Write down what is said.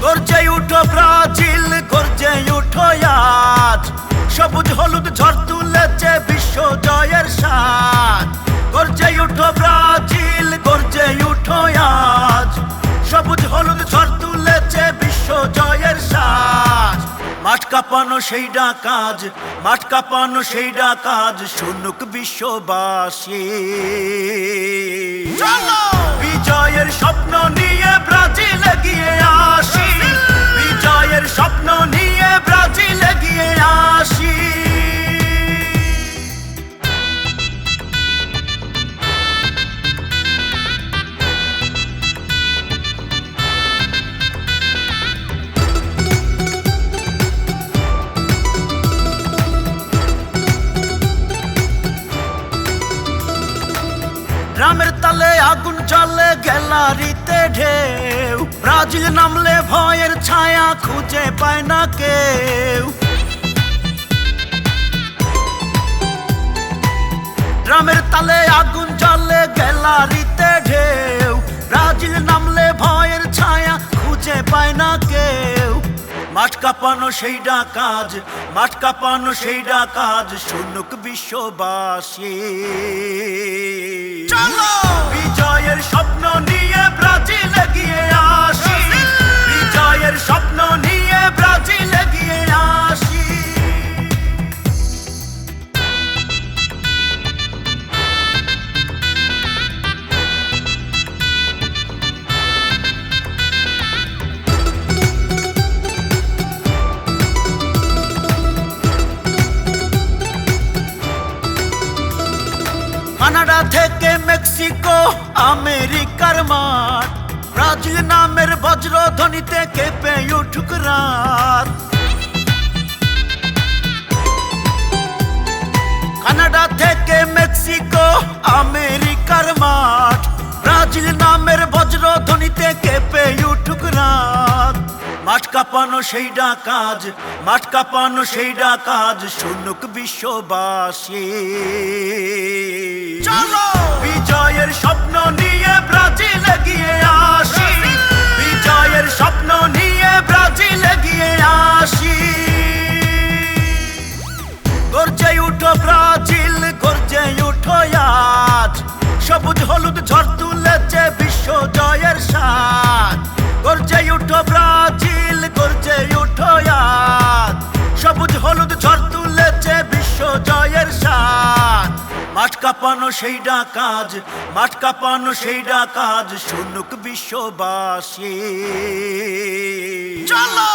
গর্জে উঠো ব্রাজিল, গর্জে উঠো আজ, সবুজ হলুদ ঝড় তুলেছে বিশ্ব জয়ের স্বাদ। গর্জে উঠো ব্রাজিল, গর্জে উঠো আজ, সবুজ হলুদ ঝড় তুলেছে বিশ্ব জয়ের স্বাদ। মাঠ কাঁপানো সেই ডাকাজ, মাঠ কাঁপানো সেই ডাকাজ, শুনুক বিশ্ববাসী। বিজয়ের স্বপ্ন নিয়ে ব্রাজিল এগিয়ে আসি, বিজয়ের স্বপ্ন নিয়ে ব্রাজিল এগিয়ে আসি। গ্রামের তালে আগুন চলে, গ্যালারিতে ঢেউ, ব্রাজিল নামলে ভয়ের ছায়া খুঁজে পায় না কেউ। গ্রামের তালে আগুন চলে, গ্যালারিতে ঢেউ, ব্রাজিল নামলে ভয়ের ছায়া খুঁজে পায় না কেউ। মাঠ কাঁপানো সেই ডাকাজ, মাঠ কাঁপানো সেই ডাকাজ, শুনুক বিশ্ববাসী। বিজয়ের স্বপ্ন নিয়ে ব্রাজিল এগিয়ে আসি, বিজয়ের স্বপ্ন নিয়ে ব্রাজিল এগিয়ে আসি। কানাডা থেকে মেক্সিকো, আমেরিকার মাঠ, ব্রাজিল নামের বজ্রধ্বনিতে কেঁপে উঠুক রাত। কানাডা থেকে মেক্সিকো, আমেরিকার মাঠ, ব্রাজিল নামের বজ্রধ্বনিতে কেঁপে উঠুক রাত। মাঠ কাঁপানো সেই ডাকাজ, মাঠ কাঁপানো সেই ডাকাজ, শুনুক বিশ্ববাসী। বিজয়ের স্বপ্ন নিয়ে ব্রাজিল এগিয়ে আসি, বিজয়ের স্বপ্ন নিয়ে ব্রাজিল এগিয়ে আসি। গর্জে উঠো ব্রাজিল, গর্জে উঠো আজ, সবুজ হলুদ ঝড় তুলেছে বিশ্ব জয়ের স্বাদ। গর্জে উঠো ব্রাজিল, গর্জে উঠো আজ, সবুজ হলুদ ঝড় তুলেছে বিশ্ব জয়ের স্বাদ। মাঠ কাঁপানো সেই ডাকাজ, মাঠ কাঁপানো সেই ডাকাজ, শুনুক বিশ্ববাসী। চলো।